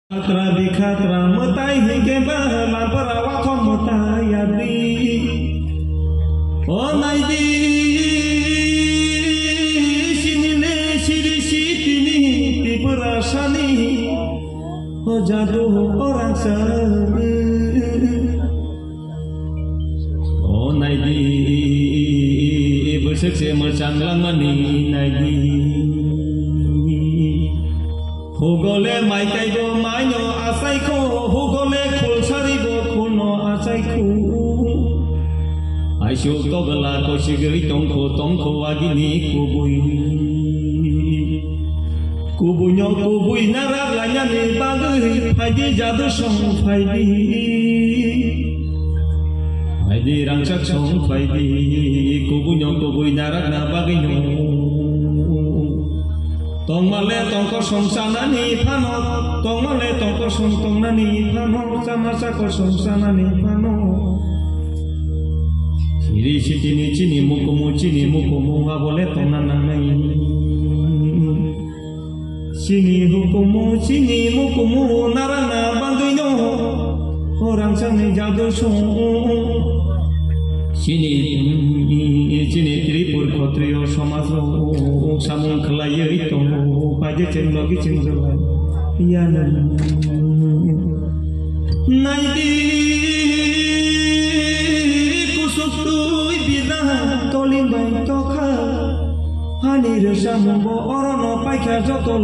Khatra di khatra metai hingga bahalan perawat metai adi. Oh nai di sini ne siri sini di perasani. Oh jatuh orang seni. Oh nai di berseksi macam langani nai di. Hugole mai kaibo mainyo asai ko hugole khul saribo kuno asai ku aisho togala ko shigri tongko agini kubunyo kubui narab lanya ne bagui faidi jadu song faidi rangsak song faidi kubunyo kubui narab na baginyo Tongmale tongko somsanani pano, tongmale tongko somtonani pano, sama sako somsanani pano. Siri sitini cini mukumu nggak boleh tonananai. Sini mukumu narana bantuinyo, orang sana jatuh Sini tripur kotrio somasro samung kelaya itu paje cenlogi cenzolan iya naidi kusuktu ibida tolimbai toka hani resambo orono paikha joto